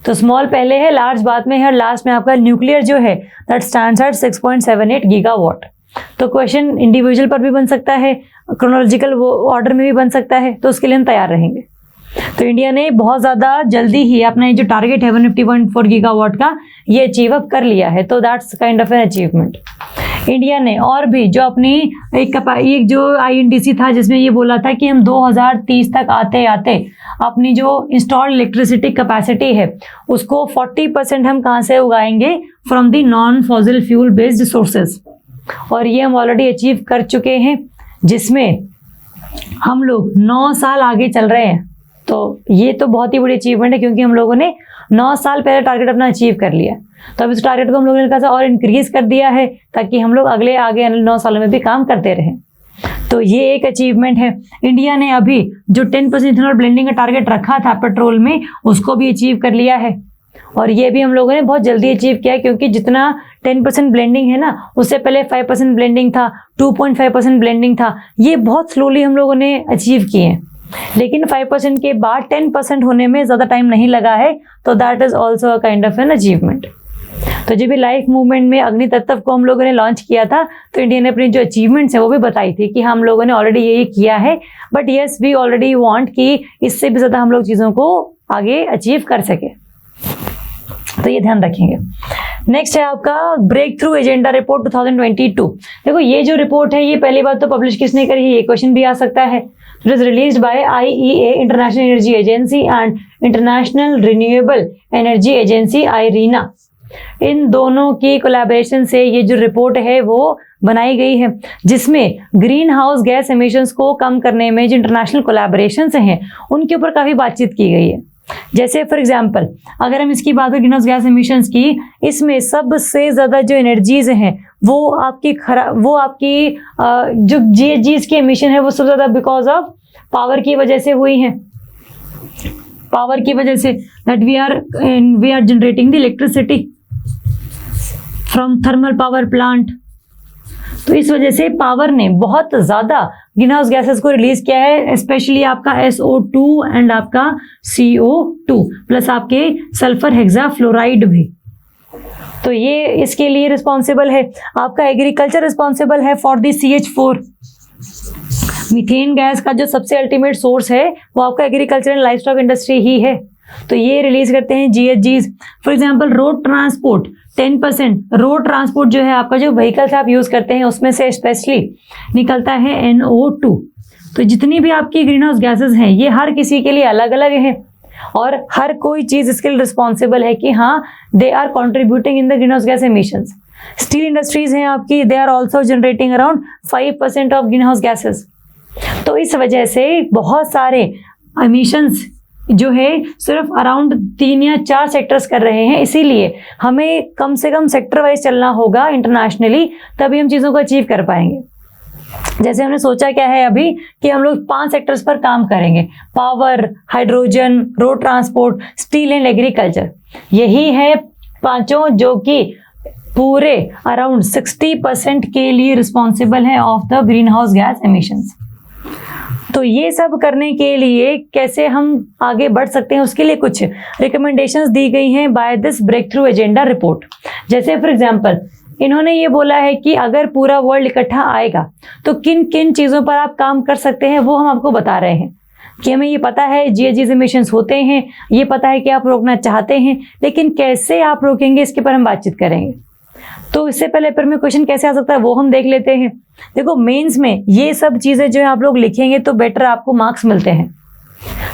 तो स्मॉल पहले है, लार्ज बाद में है, और लास्ट में आपका न्यूक्लियर जो है दैट स्टैंड्स एट 6.78 गीगावाट। तो क्वेश्चन इंडिविजुअल पर भी बन सकता है, क्रोनोलॉजिकल ऑर्डर में भी बन सकता है, तो उसके लिए हम तैयार रहेंगे। तो इंडिया ने बहुत ज़्यादा जल्दी ही अपना जो टारगेट है 150.4 गीगावाट का ये अचीव अप कर लिया है। तो that's kind of an achievement. India ने और भी जो अपनी एक जो INDC था जिसमें ये बोला था कि हम 2030 तक आते आते अपनी जो इंस्टॉल्ड इलेक्ट्रिसिटी कैपेसिटी है उसको 40% हम कहाँ से उगाएंगे, from the non fossil fuel based sources. और ये हम ऑलरेडी अचीव कर चुके हैं, जिसमें हम लोग 9 साल आगे चल रहे हैं। तो ये तो बहुत ही बड़ी अचीवमेंट है, क्योंकि हम लोगों ने 9 साल पहले टारगेट अपना अचीव कर लिया। तो अब इस टारगेट को हम लोगों ने कैसा और इंक्रीज कर दिया है, ताकि हम लोग अगले आगे 9 सालों में भी काम करते रहें। तो ये एक अचीवमेंट है। इंडिया ने अभी जो 10% इथेनॉल ब्लेंडिंग का टारगेट रखा था पेट्रोल में, उसको भी अचीव कर लिया है। और ये भी हम लोगों ने बहुत जल्दी अचीव किया है, क्योंकि जितना 10% ब्लेंडिंग है ना, उससे पहले 5% ब्लेंडिंग था, 2.5% ब्लेंडिंग था। ये बहुत स्लोली हम लोगों ने अचीव किए हैं, लेकिन 5% के बाद 10% होने में ज़्यादा टाइम नहीं लगा है। तो that is also a kind of an achievement. तो जब भी लाइफ मूवमेंट में अग्नि तत्व को हम लोगों ने लॉन्च किया था, तो इंडिया ने अपनी जो अचीवमेंट्स है वो भी बताई थी कि हम लोगों ने ऑलरेडी ये किया है, but yes we already want कि इससे भी ज़्यादा हम लोग चीज़ों को आगे अचीव कर सके। तो ये ध्यान रखेंगे। नेक्स्ट है आपका ब्रेक थ्रू एजेंडा रिपोर्ट 2022। देखो ये जो रिपोर्ट है, ये पहली बात तो पब्लिश किसने करी है, ये क्वेश्चन भी आ सकता है। It is released by IEA international energy agency and international renewable energy agency IRENA। इन दोनों की कोलैबोरेशन से ये जो रिपोर्ट है वो बनाई गई है, जिसमें ग्रीन हाउस गैस एमिशंस को कम करने में जो इंटरनेशनल कोलैबोरेशंस हैं उनके ऊपर काफ़ी बातचीत की गई है। जैसे फॉर एग्जांपल अगर हम इसकी बात करें ग्रीन हाउस गैस एमिशंस की, इसमें सबसे ज़्यादा जो एनर्जीज हैं वो आपकी जो GHGs की एमिशन है वो सबसे ज़्यादा बिकॉज ऑफ पावर की वजह से हुई है। पावर की वजह से that we are generating the electricity from thermal power plant. तो इस वजह से पावर ने बहुत ज़्यादा ग्रीन हाउस गैसेस को रिलीज किया है, स्पेशली आपका SO2 एंड आपका CO2 प्लस आपके सल्फर हेक्साफ्लोराइड भी। तो ये इसके लिए रिस्पॉन्सिबल है। आपका एग्रीकल्चर रिस्पॉन्सिबल है for the CH4। Methane gas का जो सबसे अल्टीमेट सोर्स है वो आपका एग्रीकल्चर एंड लाइवस्टॉक इंडस्ट्री ही है। तो ये रिलीज करते हैं GHGs। For example road transport 10%, road transport जो है आपका जो व्हीकल्स आप यूज करते हैं उसमें से स्पेशली निकलता है NO2। तो जितनी भी आपकी ग्रीन हाउस गैसेज हैं ये हर किसी के लिए अलग अलग हैं, और हर कोई चीज इसके लिए रिस्पॉन्सिबल है कि हाँ they are contributing in the greenhouse gas emissions. Steel industries हैं आपकी, they are also generating around 5% of greenhouse gases. तो इस वजह से बहुत सारे एमिशंस जो है सिर्फ अराउंड 3 या 4 सेक्टर्स कर रहे हैं। इसीलिए हमें कम से कम सेक्टर वाइज चलना होगा इंटरनेशनली, तभी हम चीज़ों को अचीव कर पाएंगे। जैसे हमने सोचा क्या है अभी कि हम लोग 5 सेक्टर्स पर काम करेंगे, power, hydrogen, road transport, steel and agriculture. यही है पांचों जो कि पूरे अराउंड 60% के लिए रिस्पॉन्सिबल है of the greenhouse gas emissions. तो ये सब करने के लिए कैसे हम आगे बढ़ सकते हैं, उसके लिए कुछ रिकमेंडेशंस दी गई हैं by this breakthrough agenda report. जैसे फॉर एग्जांपल इन्होंने ये बोला है कि अगर पूरा वर्ल्ड इकट्ठा आएगा तो किन किन चीज़ों पर आप काम कर सकते हैं, वो हम आपको बता रहे हैं कि हमें ये पता है GHG एमिशंस होते हैं, ये पता है कि आप रोकना चाहते हैं, लेकिन कैसे आप रोकेंगे इसके पर हम बातचीत करेंगे। तो इससे पहले पर में क्वेश्चन कैसे आ सकता है वो हम देख लेते हैं। देखो मेंस में ये सब चीज़ें जो है आप लोग लिखेंगे तो बेटर आपको मार्क्स मिलते हैं।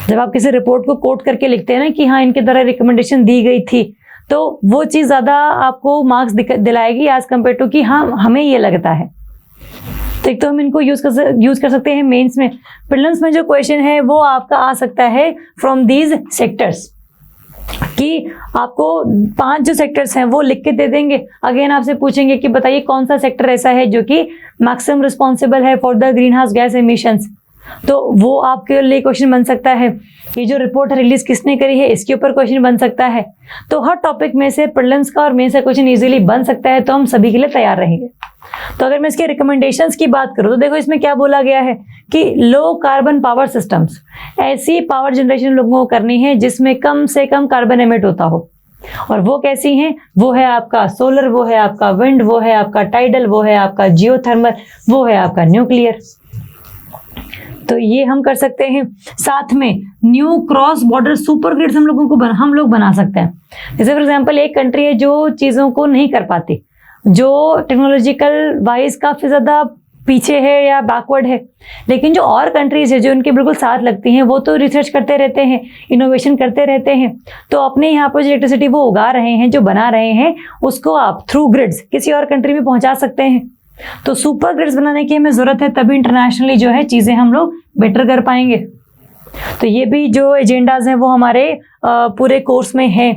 जब आप किसी रिपोर्ट को कोट करके लिखते हैं ना कि हाँ इनके द्वारा रिकमेंडेशन दी गई थी, तो वो चीज़ ज़्यादा आपको मार्क्स दिलाएगी एज कम्पेयर टू कि हाँ हमें ये लगता है। तो एक तो हम इनको यूज कर सकते हैं मेंस में। प्रीलिम्स में जो क्वेश्चन है वो आपका आ सकता है फ्रॉम दीज सेक्टर्स, कि आपको 5 जो सेक्टर्स हैं वो लिख के दे देंगे। अगेन आपसे पूछेंगे कि बताइए कौन सा सेक्टर ऐसा है जो कि मैक्सिमम रिस्पॉन्सिबल है for the greenhouse gas emissions. तो वो आपके लिए क्वेश्चन बन सकता है। ये जो रिपोर्ट रिलीज किसने करी है इसके ऊपर क्वेश्चन बन सकता है। तो हर टॉपिक में से प्रीलिम्स का और मेंस का क्वेश्चन इजीली बन सकता है, तो हम सभी के लिए तैयार रहेंगे। तो अगर मैं इसके रिकमेंडेशंस की बात करूं तो देखो इसमें क्या बोला गया है कि लो कार्बन पावर सिस्टम्स, ऐसी पावर जनरेशन लोगों को करनी है जिसमें कम से कम कार्बन एमिट होता हो। और वो कैसी हैं? वो है आपका सोलर, वो है आपका विंड, वो है आपका टाइडल, वो है आपका जियोथर्मल, वो है आपका न्यूक्लियर। तो ये हम कर सकते हैं। साथ में new cross border super grids हम लोग बना सकते हैं। जैसे फॉर एग्जांपल एक कंट्री है जो चीज़ों को नहीं कर पाती, जो टेक्नोलॉजिकल वाइज काफ़ी ज़्यादा पीछे है या बैकवर्ड है, लेकिन जो और कंट्रीज है जो उनके बिल्कुल साथ लगती हैं वो तो रिसर्च करते रहते हैं, इनोवेशन करते रहते हैं। तो अपने यहाँ पर जो इलेक्ट्रिसिटी वो उगा रहे हैं, जो बना रहे हैं, उसको आप थ्रू ग्रिड्स किसी और कंट्री में पहुँचा सकते हैं। तो सुपर ग्रिड्स बनाने की हमें ज़रूरत है, तभी इंटरनेशनली जो है चीज़ें हम लोग बेटर कर पाएंगे। तो ये भी जो एजेंडाज हैं वो हमारे पूरे कोर्स में है।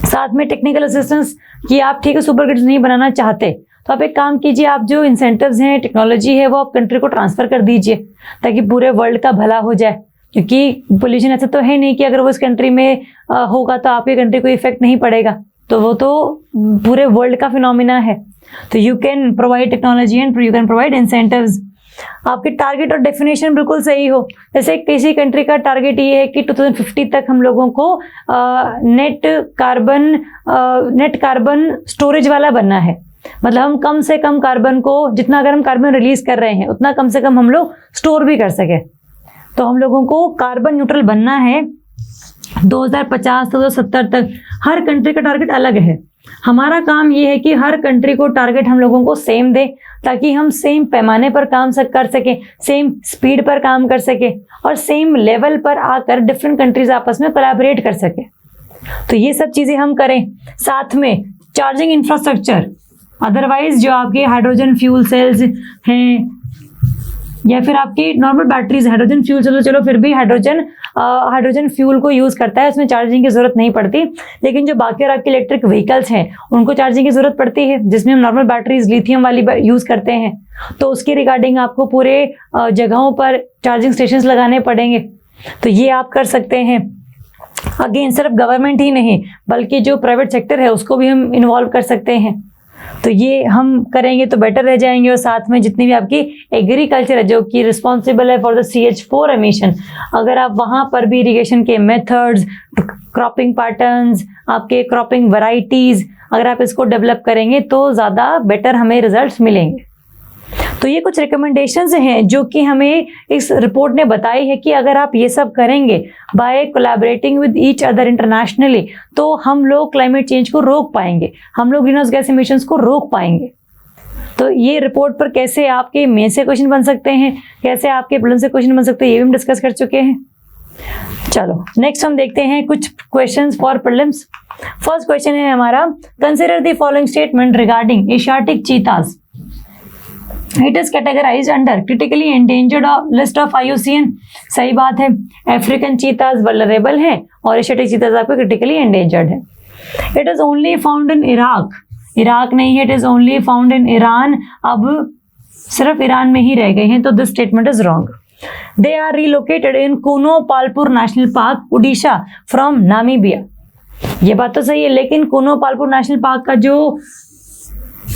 साथ में टेक्निकल असिस्टेंस कि आप ठीक है सुपर ग्रिड्स नहीं बनाना चाहते तो आप एक काम कीजिए, आप जो इंसेंटिव्स हैं, टेक्नोलॉजी है, वो आप कंट्री को ट्रांसफ़र कर दीजिए ताकि पूरे वर्ल्ड का भला हो जाए। क्योंकि पोल्यूशन ऐसा तो है नहीं कि अगर वो इस कंट्री में होगा तो आपकी कंट्री को इफेक्ट नहीं पड़ेगा, तो वो तो पूरे वर्ल्ड का फिनोमिना है। तो you can provide technology and you can provide incentives. आपके टारगेट और डेफिनेशन बिल्कुल सही हो। जैसे किसी कंट्री का टारगेट ये है कि 2050 तक हम लोगों को नेट कार्बन स्टोरेज वाला बनना है। मतलब हम कम से कम कार्बन को, जितना अगर हम कार्बन रिलीज कर रहे हैं उतना कम से कम हम लोग स्टोर भी कर सके। तो हम लोगों को कार्बन न्यूट्रल बनना है 2050 से 2070 तक। हर कंट्री का टारगेट अलग है। हमारा काम ये है कि हर कंट्री को टारगेट हम लोगों को सेम दे ताकि हम सेम पैमाने पर काम कर सके, सेम स्पीड पर काम कर सके और सेम लेवल पर आकर डिफरेंट कंट्रीज आपस में कोलैबोरेट कर सके। तो ये सब चीज़ें हम करें। साथ में चार्जिंग इंफ्रास्ट्रक्चर, अदरवाइज जो आपके हाइड्रोजन फ्यूल सेल्स हैं या फिर आपकी normal batteries, hydrogen fuel cell तो चलो फिर भी हाइड्रोजन फ्यूल को यूज़ करता है, उसमें चार्जिंग की ज़रूरत नहीं पड़ती। लेकिन जो बाकी और आपके इलेक्ट्रिक व्हीकल्स हैं उनको चार्जिंग की ज़रूरत पड़ती है, जिसमें हम नॉर्मल बैटरीज लिथियम वाली यूज़ करते हैं। तो उसके रिगार्डिंग आपको पूरे जगहों पर चार्जिंग स्टेशंस लगाने पड़ेंगे। तो ये आप कर सकते हैं। अगेन सिर्फ गवर्नमेंट ही नहीं बल्कि जो प्राइवेट सेक्टर है उसको भी हम इन्वॉल्व कर सकते हैं। तो ये हम करेंगे तो बेटर रह जाएंगे। और साथ में जितनी भी आपकी एग्रीकल्चर है जो कि रिस्पॉन्सिबल है फॉर द CH4 एमिशन, अगर आप वहाँ पर भी इरिगेशन के मेथड्स, क्रॉपिंग पैटर्न्स, आपके क्रॉपिंग वैरायटीज़, अगर आप इसको डेवलप करेंगे तो ज़्यादा बेटर हमें रिजल्ट्स मिलेंगे। तो ये कुछ रिकमेंडेशंस हैं जो कि हमें इस रिपोर्ट ने बताई है कि अगर आप ये सब करेंगे by collaborating with each other internationally तो हम लोग क्लाइमेट चेंज को रोक पाएंगे, हम लोग ग्रीन हाउस गैस एमिशंस को रोक पाएंगे। तो ये रिपोर्ट पर कैसे आपके मेन से क्वेश्चन बन सकते हैं, कैसे आपके प्रिलिम्स से क्वेश्चन बन सकते हैं, ये भी हम डिस्कस कर चुके हैं। चलो नेक्स्ट हम देखते हैं कुछ questions for prelims. First question है हमारा, consider the following statement regarding Asiatic चीताज। It is categorized under critically endangered list of IUCN। सही बात है, अफ्रीकन चीताज वल्नरेबल हैं और एशियाटिक चीताज आपके क्रिटिकली एंडेंजर्ड है। It is only found in Iraq नहीं है, it is only found in Iran. अब सिर्फ ईरान में ही रह गए हैं, तो this statement is wrong. They are relocated in Kuno Palpur national park, Orissa from Namibia. ये बात तो सही है, लेकिन कुनो पालपुर नेशनल पार्क का जो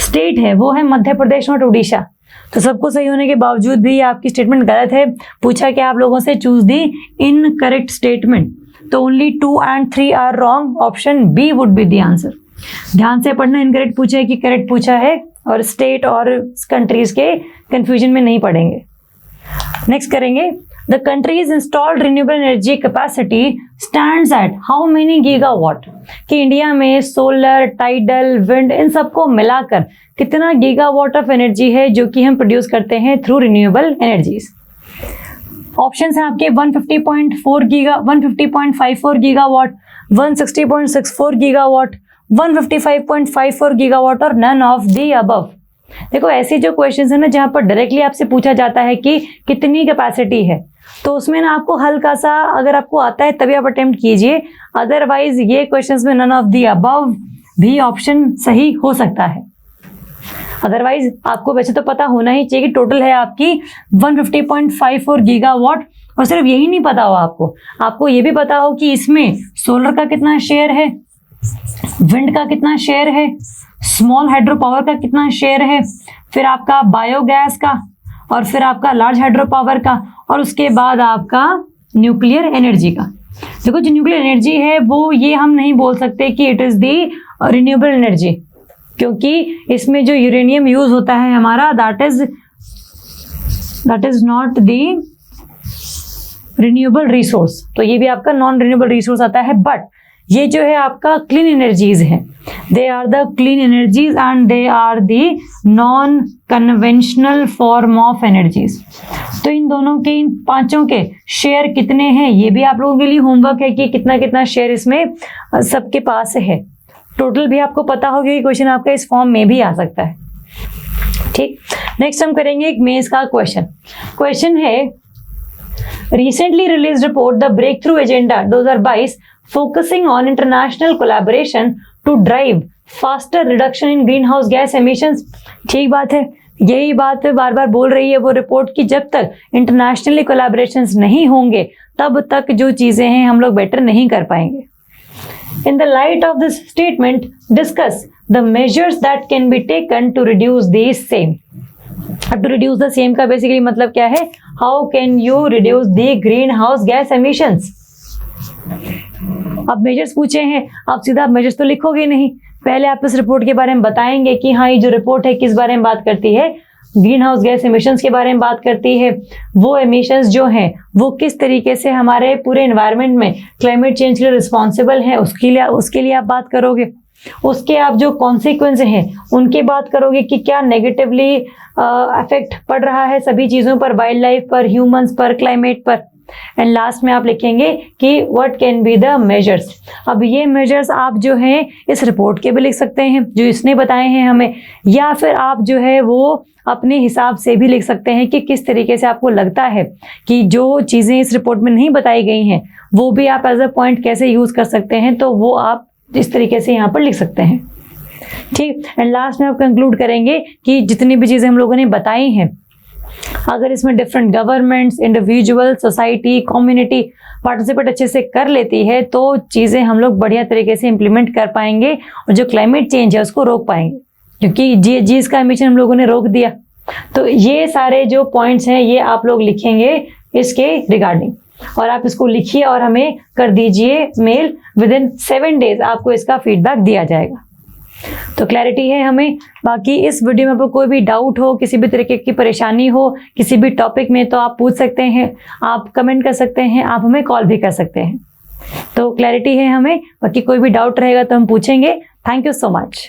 स्टेट है वो है मध्य प्रदेश और उड़ीसा। तो सबको सही होने के बावजूद भी आपकी स्टेटमेंट गलत है। पूछा कि आप लोगों से चूज दी इनकरेक्ट स्टेटमेंट, तो only 2 and 3 are wrong. Option B would be the answer. ध्यान से पढ़ना, इनकरेक्ट पूछा है कि करेक्ट पूछा है, और स्टेट और कंट्रीज के कंफ्यूजन में नहीं पड़ेंगे। नेक्स्ट करेंगे, the countries installed renewable energy capacity stands eight how many gigawatt. कि इंडिया में सोलर, टाइडल, विंड इन सबको मिलाकर कितना गीगावाट ऑफ एनर्जी है जो कि हम प्रोड्यूस करते हैं थ्रू रिन्यूएबल एनर्जीज। ऑप्शंस हैं आपके 150.54 गीगावाट, 160.64 गीगावाट, 155.54 गीगावाट और नन ऑफ दी अबव। देखो ऐसे जो क्वेश्चंस है ना जहां पर डायरेक्टली आपसे पूछा जाता है कि कितनी कैपेसिटी है, तो उसमें ना आपको हल्का सा अगर आपको आता है तभी आप अटेम्प्ट कीजिए। अदरवाइज ये क्वेश्चंस में नन ऑफ दी अबव भी ऑप्शन सही हो सकता है। अदरवाइज आपको वैसे तो पता होना ही चाहिए कि टोटल है आपकी 150.54 गीगावाट। और सिर्फ यही नहीं पता हो आपको ये भी पता हो कि इसमें सोलर का कितना शेयर है, विंड का कितना शेयर है, स्मॉल हाइड्रो पावर का कितना शेयर है, फिर आपका बायोगैस का, और फिर आपका लार्ज हाइड्रो पावर का, और उसके बाद आपका न्यूक्लियर एनर्जी का। देखो जो न्यूक्लियर एनर्जी है वो ये हम नहीं बोल सकते कि it is the renewable energy, क्योंकि इसमें जो यूरेनियम यूज होता है हमारा that is not the renewable resource, तो ये भी आपका नॉन रिन्यूएबल रिसोर्स आता है। बट ये जो है आपका क्लीन एनर्जीज है, they are the clean energies and they are the non conventional form of energies. तो इन दोनों के, इन पांचों के शेयर कितने हैं, ये भी आप लोगों के लिए होमवर्क है कि कितना कितना शेयर इसमें सबके पास है। टोटल भी आपको पता होगा कि क्वेश्चन आपका इस फॉर्म में भी आ सकता है। ठीक, नेक्स्ट हम करेंगे एक मेंस का क्वेश्चन है, recently released report the breakthrough agenda 2022 focusing on international collaboration to drive faster reduction in greenhouse gas emissions। ठीक बात है, यही बात बार बार बोल रही है वो रिपोर्ट कि जब तक इंटरनेशनली कोलैबोरेशंस नहीं होंगे तब तक जो चीजें हैं हम लोग बेटर नहीं कर पाएंगे। In the light of this statement, discuss the measures that can be taken to reduce these same। अब टू रिड्यूस द सेम का बेसिकली मतलब क्या है, how can you reduce the greenhouse gas emissions. अब measures पूछे हैं, आप सीधा मेजर्स तो लिखोगे नहीं, पहले आप इस रिपोर्ट के बारे में बताएंगे कि हाँ ये जो रिपोर्ट है किस बारे में बात करती है, ग्रीन हाउस गैस एमिशंस के बारे में बात करती है। वो एमिशंस जो हैं वो किस तरीके से हमारे पूरे एनवायरनमेंट में क्लाइमेट चेंज के लिए रिस्पॉन्सिबल है, उसके लिए आप बात करोगे। उसके आप जो कॉन्सिक्वेंस हैं उनके बात करोगे कि क्या नेगेटिवली इफेक्ट पड़ रहा है सभी चीज़ों पर, वाइल्ड लाइफ पर, ह्यूमंस पर, क्लाइमेट पर। एंड लास्ट में आप लिखेंगे कि what can be the measures. अब ये मेजर्स आप जो हैं इस रिपोर्ट के भी लिख सकते हैं जो इसने बताए हैं हमें, या फिर आप जो है वो अपने हिसाब से भी लिख सकते हैं कि किस तरीके से आपको लगता है कि जो चीज़ें इस रिपोर्ट में नहीं बताई गई हैं वो भी आप एज अ पॉइंट कैसे यूज़ कर सकते हैं, तो वो आप इस तरीके से यहाँ पर लिख सकते हैं। ठीक, एंड लास्ट में आप कंक्लूड करेंगे कि जितनी भी चीज़ें हम लोगों ने बताई हैं, अगर इसमें different governments, individual, society, community participate अच्छे से कर लेती है तो चीज़ें हम लोग बढ़िया तरीके से इम्प्लीमेंट कर पाएंगे और जो क्लाइमेट चेंज है उसको रोक पाएंगे, क्योंकि GHGs का एमिशन हम लोगों ने रोक दिया। तो ये सारे जो पॉइंट्स हैं ये आप लोग लिखेंगे इसके रिगार्डिंग, और आप इसको लिखिए और हमें कर दीजिए मेल। विदिन 7 डेज आपको इसका फीडबैक दिया जाएगा। तो क्लैरिटी है हमें। बाकी इस वीडियो में आपको कोई भी डाउट हो, किसी भी तरीके की परेशानी हो किसी भी टॉपिक में, तो आप पूछ सकते हैं, आप कमेंट कर सकते हैं, आप हमें कॉल भी कर सकते हैं। तो क्लैरिटी है हमें। बाकी कोई भी डाउट रहेगा तो हम पूछेंगे। Thank you so much.